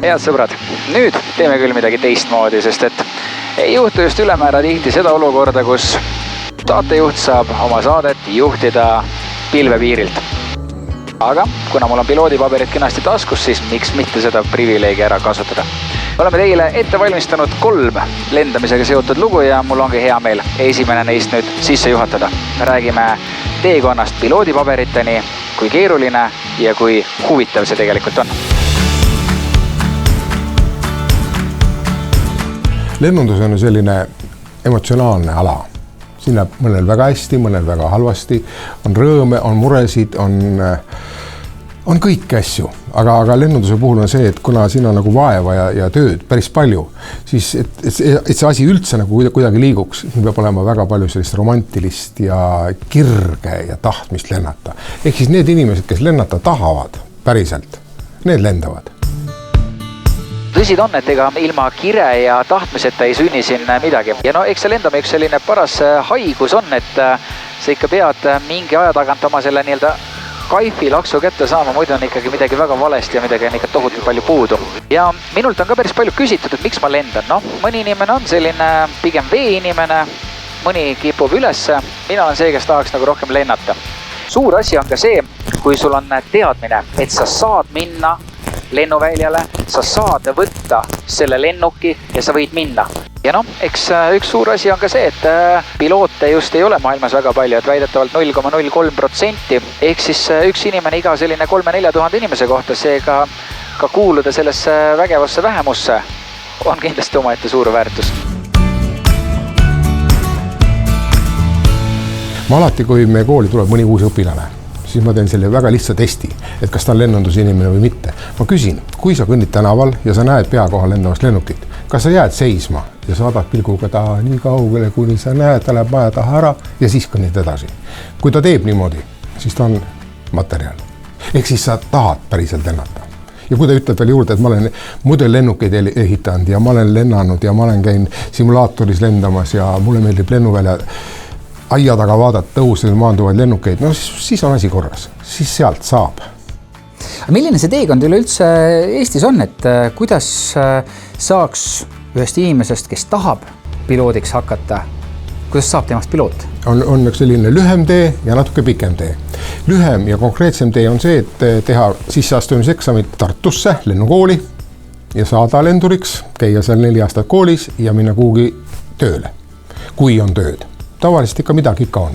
Head sõbrad, nüüd teeme küll midagi teistmoodi, sest et ei juhtu just ülemäära tihti seda olukorda, kus saatejuht saab oma saadet juhtida pilvepiirilt. Aga kuna mul on piloodipaberid kenasti taskus, siis miks mitte seda privileegi ära kasutada. Oleme teile ette valmistanud 3 lendamisega seotud lugu ja mul ongi hea meel esimene neist nüüd sisse juhatada. Räägime teekonnast piloodipaberiteni, kui keeruline ja kui huvitav see tegelikult on. Lennundus on selline emotsionaalne ala. Siin läheb mõnel väga hästi, mõnel väga halvasti, on rõõme, on muresid, on kõiki asju. Aga lennunduse puhul on see, et kuna siin on nagu vaeva ja tööd päris palju, siis et see asi üldse nagu kuidagi liiguks, siin peab olema väga palju sellist romantilist ja kirge ja tahtmist lennata. Ehk siis need inimesed, kes lennata tahavad päriselt, need lendavad. Tõsid on, et ega ilma kire ja tahtmiseta ei sünni siin midagi. Ja no eks see lendame üks selline paras haigus on, et sa ikka pead mingi aja tagant oma selle nii-öelda kaifi laksu kätte saama, muidu on ikkagi midagi väga valesti ja midagi on ikka tohutult palju puudu. Ja minult on ka päris palju küsitud, et miks ma lendan. No, mõni inimene on selline pigem veeinimene, mõni kipub ülesse. Mina olen see, kes tahaks nagu rohkem lennata. Suur asi on ka see, kui sul on teadmine, et sa saad minna lennuväljale, sa saad võtta selle lennuki ja sa võid minna. Ja no, eks üks suur asi on ka see, et piloote just ei ole maailmas väga palju, et väidetavalt 0,03%, ehk siis üks inimene iga selline 3-4 tuhande inimese kohta, seega ka kuuluda sellesse vägevasse vähemusse on kindlasti omaette suur väärtus. Ma alati, kui meie kooli tuleb mõni uus õpilane, siis ma teen selle väga lihtsa testi, et kas ta on lennundusinimene või mitte. Ma küsin, kui sa kõnnid tänaval ja sa näed pea kohal lendavast lennukit, kas sa jääd seisma ja saadad pilguga ta nii kaugele, kuni sa näed, ta läheb maja taha ära ja siis kõnnid edasi. Kui ta teeb niimoodi, siis ta on materjal. Ehk siis sa tahad päriselt lennata. Ja kui ta ütleb veel juurde, et ma olen mudellennukeid ehitanud ja ma olen lennanud ja ma olen käinud simulaatoris lendamas ja mulle meeldib lennuvälja aia taga vaadata tõusel maanduvaid lennukeid, no siis on asi korras, siis sealt saab. Milline see teekond üleüldse Eestis on, et kuidas saaks ühest inimesest, kes tahab piloodiks hakata, kuidas saab temast piloot? On üks selline lühem tee ja natuke pikem tee. Lühem ja konkreetsem tee on see, et teha sisseastumiseksamit Tartusse lennukooli ja saada lenduriks, käia seal 4 aastat koolis ja minna kuhugi tööle, kui on tööd. Tavaliselt ikka midagi ikka on.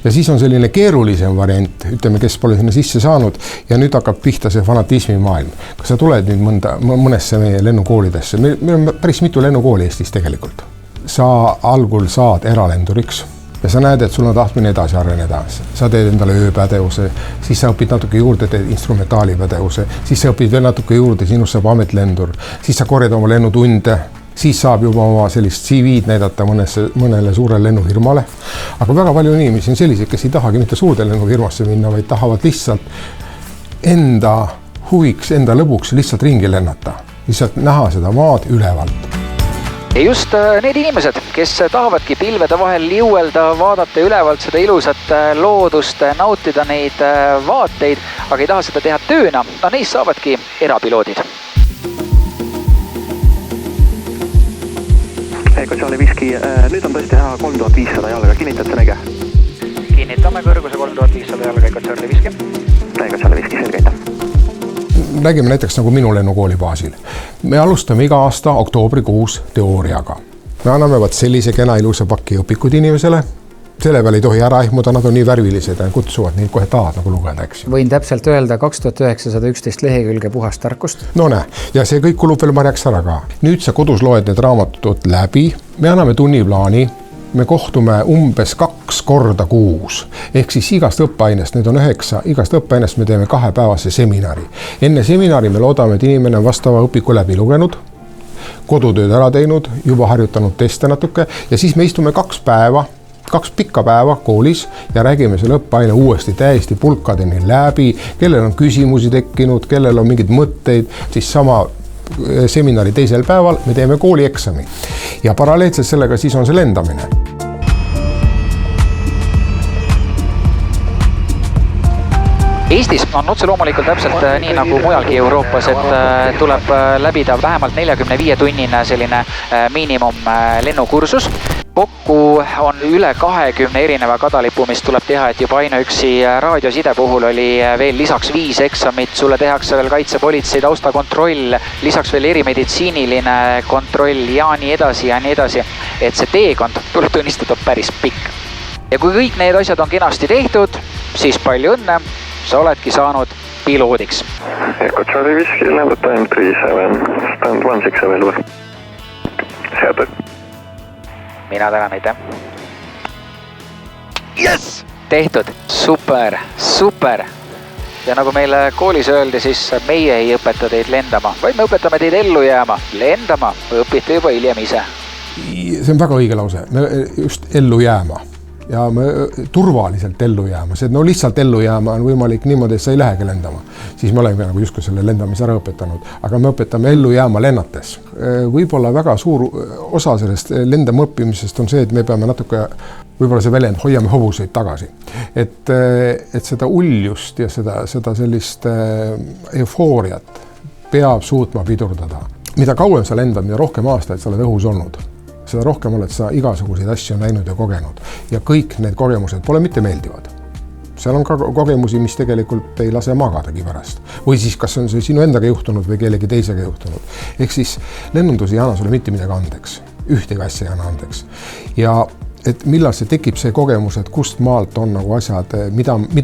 Ja siis on selline keerulisem variant, ütleme, kes pole sinna sisse saanud ja nüüd hakkab pihta see fanatismi maailm. Kas sa tuled nüüd mõnesse meie lennukoolidesse? Meil on päris mitu lennukooli Eestis tegelikult. Sa algul saad eralenduriks ja sa näed, et sul on tahtmine edasi areneda. Sa teed endale ööpädevuse, siis sa õpid natuke juurde, teed instrumentaalipädevuse, siis sa õpid veel natuke juurde, sinust saab ametlendur, siis sa korjad oma lennutunde, siis saab juba oma sellist CV-d näidata mõnele suurele lennufirmale. Aga väga palju inimesi on sellised, kes ei tahagi mitte suurde lennufirmasse minna, vaid tahavad lihtsalt enda huviks, enda lõbuks lihtsalt ringi lennata. Lihtsalt näha seda maad ülevalt. Ja just need inimesed, kes tahavadki pilvede vahel liuelda, vaadata ülevalt seda ilusat loodust, nautida neid vaateid, aga ei taha seda teha tööna, no neist saavadki erapiloodid. Eiko Charlie Viski, nüüd on tõesti 3500 jalga, kinnitate näge? Kinnitame kõrguse 3500 jalga, Eiko Charlie Viski. Eiko Charlie Viski, selge, aitäh. Räägime näiteks nagu minu lennukooli baasil. Me alustame iga aasta oktoobrikuus teooriaga. Me anname sellise kena ilusa pakki õpikud inimesele. Selle peal ei tohi ära ehmuda, nad on nii värvilised ja kutsuvad neid kohe tahad nagu lugeda, eks. Võin täpselt öelda 2911 lehekülge puhast tarkust. No näe, ja see kõik kulub veel marjaks ära ka. Nüüd sa kodus loed need raamatud läbi, me anname tunniplaani, me kohtume umbes 2 korda kuus. Ehk siis igast õppeainest, need on 9, igast õppeainest me teeme 2-päevase seminari. Enne seminari me loodame, et inimene on vastava õpiku läbi lugenud, kodutööd ära teinud, juba harjutanud teste natuke ja siis me istume 2 pikka päeva koolis ja räägime selle õppeaine uuesti täiesti pulkadeni läbi, kellel on küsimusi tekkinud, kellel on mingid mõtteid, siis sama seminari teisel päeval me teeme koolieksami. Ja paralleelselt sellega siis on see lendamine. Eestis on otse loomulikult täpselt nii nagu mujalgi Euroopas, et tuleb läbida vähemalt 45-tunnine selline miinimum lennukursus. Kokku on üle 20 erineva kadalipu, mis tuleb teha, et juba ainuüksi raadioside puhul oli veel lisaks 5 eksamit, sulle tehakse veel kaitsepolitsei taustakontroll, lisaks veel erimeditsiiniline kontroll ja nii edasi, et see teekond tuleb tunnistada päris pikk. Ja kui kõik need asjad on kenasti tehtud, siis palju õnne, sa oledki saanud piloodiks. Echo Charlie Whiskey, number time 37, stand 16 available. Seatud. Mina tänan, aitäh. Yes! Tehtud. Super. Ja nagu meile koolis öeldi, siis meie ei õpeta teid lendama, vaid me õpetame teid ellu jääma. Lendama õpite juba hiljem ise. See on väga õige lause. Me just ellu jääma. Ja me turvaliselt ellu jääma. See, no lihtsalt ellu jääma on võimalik niimoodi, et sa ei lähegi lendama. Siis me oleme nagu justkui selle lendamise ära õpetanud. Aga me õpetame ellu jääma lennates. Võib-olla väga suur osa sellest lendama õppimisest on see, et me peame natuke, võib-olla see väljend, hoiame hobuseid tagasi. Et seda uljust ja seda sellist eufooriat peab suutma pidurdada. Mida kauem sa lendad, mida rohkem aastaid sa oled õhus olnud, seda rohkem oled sa igasuguseid asju näinud ja kogenud. Ja kõik need kogemused pole mitte meeldivad. Seal on ka kogemusi, mis tegelikult ei lase magadagi pärast. Või siis, kas on see sinu endaga juhtunud või kellegi teisega juhtunud. Ehk siis lennundus ei anna sulle mitte midagi andeks. Ühtegi asja ei anna andeks. Ja et millal see tekib see kogemus, et kust maalt on nagu asjad,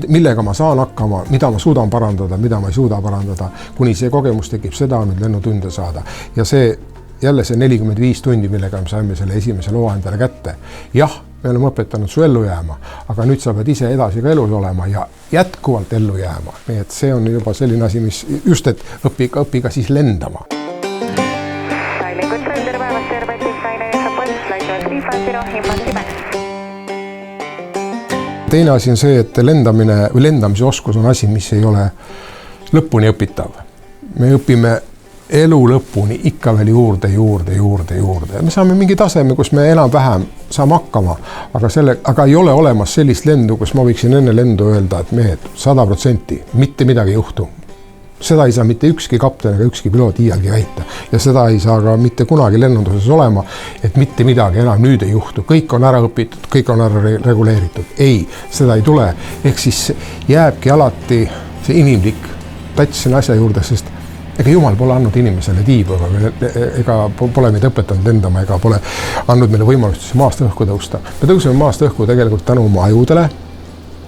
millega ma saan hakkama, mida ma suudan parandada, mida ma ei suuda parandada, kuni see kogemus tekib, seda on nüüd lennutunde saada. Ja see jälle see 45 tundi, millega me saime selle esimese loa endale kätte. Jah, me oleme õpetanud su ellu jääma, aga nüüd sa pead ise edasi ka elus olema ja jätkuvalt ellu jääma. Nii et see on juba selline asi, mis just, et õpi ka siis lendama. Teine asi on see, et lendamine või lendamise oskus on asi, mis ei ole lõpuni õpitav. Me õpime elu lõpuni ikka veel juurde. Me saame mingi taseme, kus me enam-vähem saame hakkama, aga ei ole olemas sellist lendu, kus ma võiksin enne lendu öelda, et mehed 100%, mitte midagi ei juhtu. Seda ei saa mitte ükski kapten ega ükski piloot iialgi väita. Ja seda ei saa ka mitte kunagi lennunduses olema, et mitte midagi enam nüüd ei juhtu. Kõik on ära õpitud, kõik on ära reguleeritud. Ei, seda ei tule. Ehk siis jääbki alati see inimlik tats selle asja juurde, sest ega Jumal pole andnud inimesele tiibu, ega pole meid õpetanud lendama, ega pole andnud meile võimalust maast õhku tõusta. Me tõuseme maast õhku tegelikult tänu oma ajudele.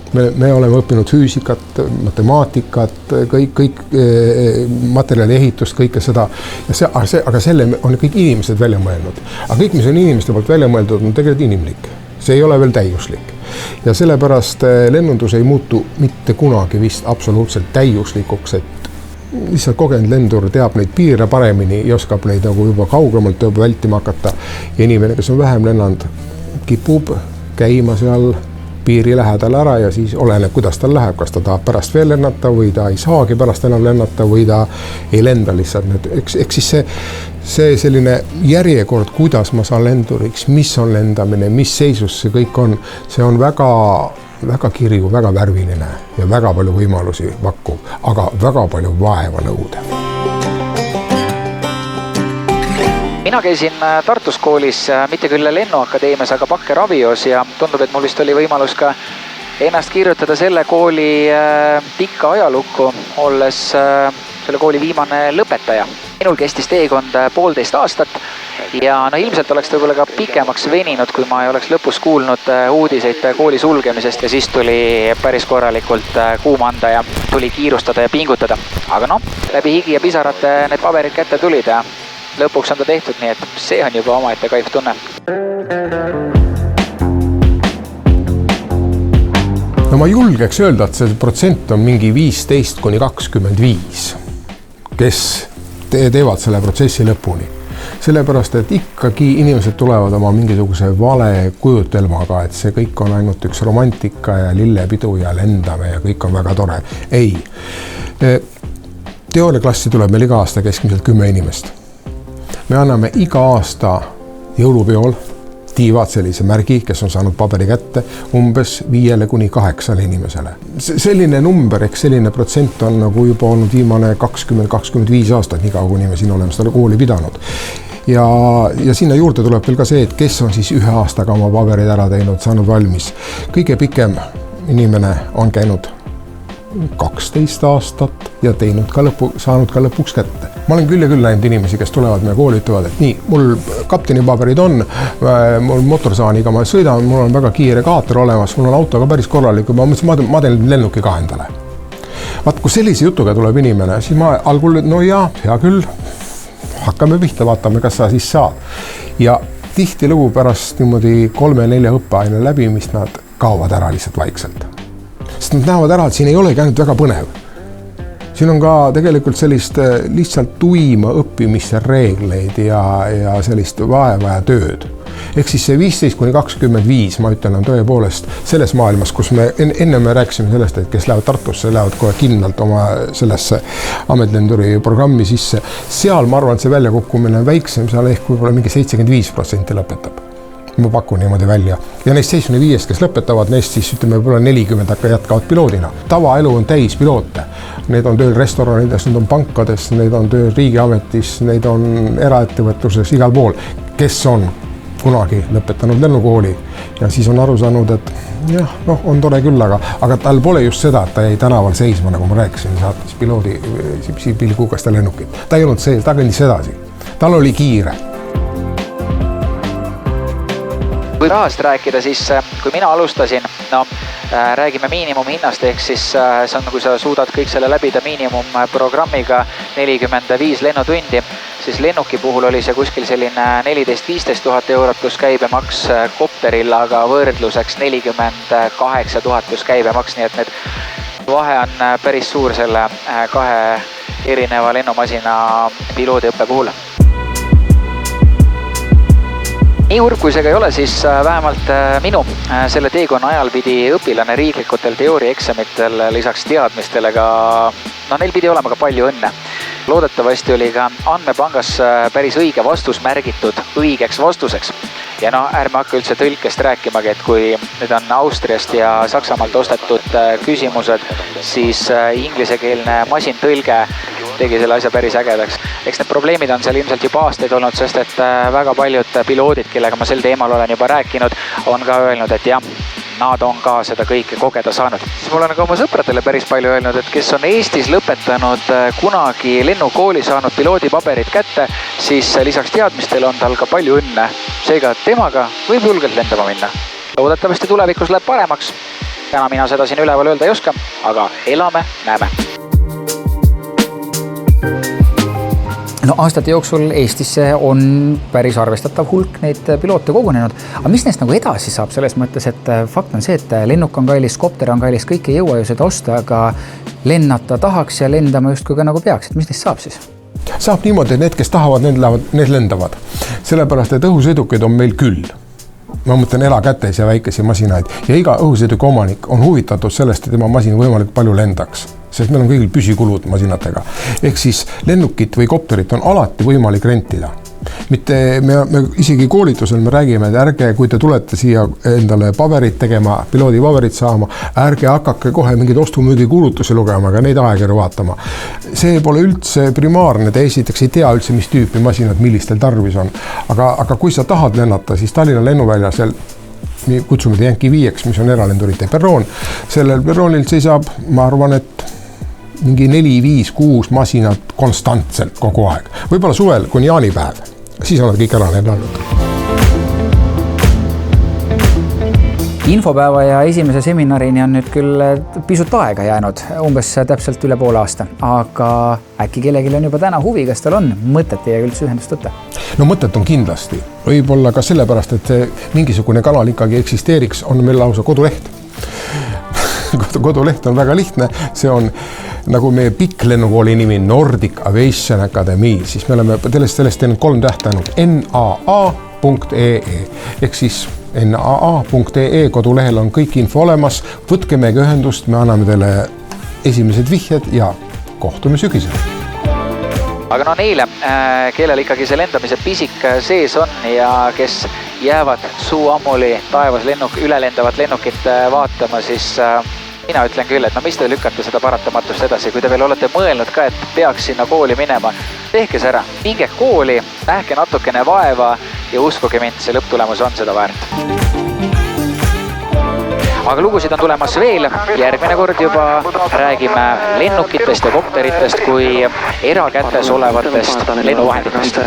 Me oleme õppinud füüsikat, matemaatikat, kõik materjali ehitust, kõike seda. Aga selle on kõik inimesed välja mõelnud. Aga kõik, mis on inimeste poolt välja mõeldud, on tegelikult inimlik. See ei ole veel täiuslik. Ja sellepärast lennundus ei muutu mitte kunagi vist absoluutselt täiuslikuks, et lihtsalt kogenud lendur teab neid piire paremini ja oskab neid nagu juba kaugemalt juba vältima hakata. Ja inimene, kes on vähem lennanud, kipub käima seal piiri lähedal ära ja siis oleneb, kuidas tal läheb, kas ta tahab pärast veel lennata või ta ei saagi pärast enam lennata või ta ei lenda lihtsalt. Eks siis see selline järjekord, kuidas ma saan lenduriks, mis on lendamine, mis seisus see kõik on, see on väga kirju, väga värviline ja väga palju võimalusi pakkuv, aga väga palju vaeva nõudev. Mina käisin Tartus koolis, mitte küll Lennuakadeemias, aga Bakker Avios ja tundub, et mul vist oli võimalus ka ennast kirjutada selle kooli pikka ajalukku, olles selle kooli viimane lõpetaja. Minul kestis teekond 1,5 aastat ja ilmselt oleks ta võib-olla ka pikemaks veninud, kui ma ei oleks lõpus kuulnud uudiseid kooli sulgemisest ja siis tuli päris korralikult kuuma anda ja tuli kiirustada ja pingutada. Aga läbi higi ja pisarate need paberid kätte tulid ja lõpuks on ta tehtud, nii et see on juba omaette kaif tunne. No ma julgeks öelda, et see protsent on mingi 15–25, kes teevad selle protsessi lõpuni. Sellepärast, et ikkagi inimesed tulevad oma mingisuguse vale kujutelmaga, et see kõik on ainult üks romantika ja lillepidu ja lendame ja kõik on väga tore. Ei. Teooriaklassi tuleb meil iga aasta keskmiselt 10 inimest. Me anname iga aasta jõulupeol tiivad sellise märgi, kes on saanud paberi kätte umbes 5–8 inimesele. Selline number, eks selline protsent on nagu juba olnud viimane 20–25 aastat, nii kaua, kuni me siin oleme seda kooli pidanud. Ja sinna juurde tuleb veel ka see, et kes on siis 1 aastaga oma paberid ära teinud, saanud valmis. Kõige pikem inimene on käinud 12 aastat ja saanud ka lõpuks kätte. Ma olen küll ja küll näinud inimesi, kes tulevad meie kooli, ütlevad, et nii, mul kapteni paberid on, mul motorsaaniga ma sõidan, mul on väga kiire kaater olemas, mul on auto ka päris korralik, ma mõtlesin, ma teen lennuki ka endale. Vaat, kui sellise jutuga tuleb inimene, siis ma algul, no jaa, hea küll, hakkame pihta, vaatame, kas sa siis saad. Ja tihti lugu pärast niimoodi 3-4 õppeaine läbimist nad kaovad ära lihtsalt vaikselt. Sest nad näevad ära, et siin ei olegi ainult väga põnev. Siin on ka tegelikult sellist lihtsalt tuima õppimise reegleid ja sellist vaeva ja tööd. Ehk siis see 15–25, ma ütlen, on tõepoolest selles maailmas, kus me enne me rääkisime sellest, et kes lähevad Tartusse, lähevad kohe kindlalt oma sellesse ametlenduri programmi sisse. Seal ma arvan, et see väljakukkumine on väiksem, seal ehk võib-olla mingi 75% lõpetab. Ma pakun niimoodi välja. Ja neist 75, kes lõpetavad, neist siis ütleme võib-olla 40 jätkavad piloodina. Tavaelu on täis piloote. Need on tööl restoranides, need on pankades, need on tööl riigiametis, need on eraettevõtluses, igal pool, kes on kunagi lõpetanud lennukooli ja siis on aru saanud, et jah, noh, on tore küll, aga tal pole just seda, et ta jäi tänaval seisma, nagu ma rääkisin, saatis piloodi pilguga seda lennukit. Ta ei olnud sees, ta kõndis edasi. Tal oli kiire. Kui rahast rääkida, siis kui mina alustasin, räägime miinimumhinnast, ehk siis see on, kui sa suudad kõik selle läbida miinimumprogrammiga 45 lennutundi, siis lennuki puhul oli see kuskil selline 14–15 000 eurot plus käibemaks kopteril, aga võrdluseks 48 000 plus käibemaks, nii et need vahe on päris suur selle 2 erineva lennumasina piloodiõppe puhul. Nii urb, kui see ka ei ole, siis vähemalt minu selle teekonna ajal pidi õpilane riiklikutel teooriaeksamitel lisaks teadmistele ka, neil pidi olema ka palju õnne. Loodetavasti oli ka andmepangas päris õige vastus märgitud õigeks vastuseks. Ja ärme hakka üldse tõlkest rääkimagi, et kui nüüd on Austriast ja Saksamaalt ostetud küsimused, siis inglisekeelne masintõlge tegi selle asja päris ägedaks. Eks need probleemid on seal ilmselt juba aastaid olnud, sest et väga paljud piloodid, kellega ma sel teemal olen juba rääkinud, on ka öelnud, et jah, nad on ka seda kõike kogeda saanud. Mul on ka oma sõpradele päris palju öelnud, et kes on Eestis lõpetanud kunagi lennukooli saanud piloodipaberid kätte, siis lisaks teadmistele on tal ka palju õnne. Seega temaga võib julgelt lendama minna. Loodetavasti tulevikus läheb paremaks. Täna mina seda siin üleval öelda ei oska, aga elame, näeme. Aastate jooksul Eestisse on päris arvestatav hulk neid piloote kogunenud, aga mis neist nagu edasi saab selles mõttes, et fakt on see, et lennuk on kallis, kopter on kallis, kõik ei jõua ju seda osta, aga lennata tahaks ja lendama justkui ka nagu peaks, et mis neist saab siis? Saab niimoodi, et need, kes tahavad, need lendavad. Sellepärast, et õhusõidukeid on meil küll. Ma mõtlen erakätes ja väikesi masinaid ja iga õhusõiduki omanik on huvitatud sellest, et tema masin võimalik palju lendaks, sest meil on kõigil püsikulud masinatega. Ehk siis lennukit või kopterit on alati võimalik rentida. Mitte me isegi koolitusel me räägime, et ärge, kui te tulete siia endale paberit tegema, piloodi paberit saama, ärge hakake kohe mingid ostumüügi kuulutusi lugema, aga neid aegeri vaatama. See pole üldse primaarne, te esiteks ei tea üldse, mis tüüpi masinad, millistel tarvis on. Aga kui sa tahad lennata, siis Tallinna lennuvälja seal kutsume Yankee 5, mis on eralendurite perroon. Sellel perroonil seisab, ma arvan, et mingi 4, 5, 6 masinat konstantselt kogu aeg. Võib-olla suvel kuni jaanipäev, siis on nad kõik ära lennanud. Infopäeva ja esimese seminarini on nüüd küll pisut aega jäänud, umbes täpselt üle poole aasta, aga äkki kellelgi on juba täna huvi, kas tal on mõtet teiega üldse ühendust võtta? No mõtet on kindlasti. Võib-olla ka sellepärast, et mingisugune kanal ikkagi eksisteeriks, on meil lausa koduleht. Koduleht on väga lihtne, see on nagu meie pikk lennukooli nimi Nordic Aviation Academy, siis me oleme sellest teinud 3 tähte ainult naa.ee ehk siis naa.ee kodulehel on kõik info olemas, võtke meiega ühendust, me anname teile esimesed vihjed ja kohtume sügisel. Aga neile, kellel ikkagi see lendamise pisik sees on ja kes jäävad suu ammuli taevas üle lendavat lennukit vaatama, siis mina ütlen küll, et no mis te lükkate seda paratamatust edasi, kui te veel olete mõelnud ka, et peaks sinna kooli minema, tehke see ära, minge kooli, nähke natukene vaeva ja uskuge mind, see lõpptulemus on seda väärt. Aga lugusid on tulemas veel, järgmine kord juba räägime lennukitest ja kopteritest kui erakätes olevatest lennuvahenditest.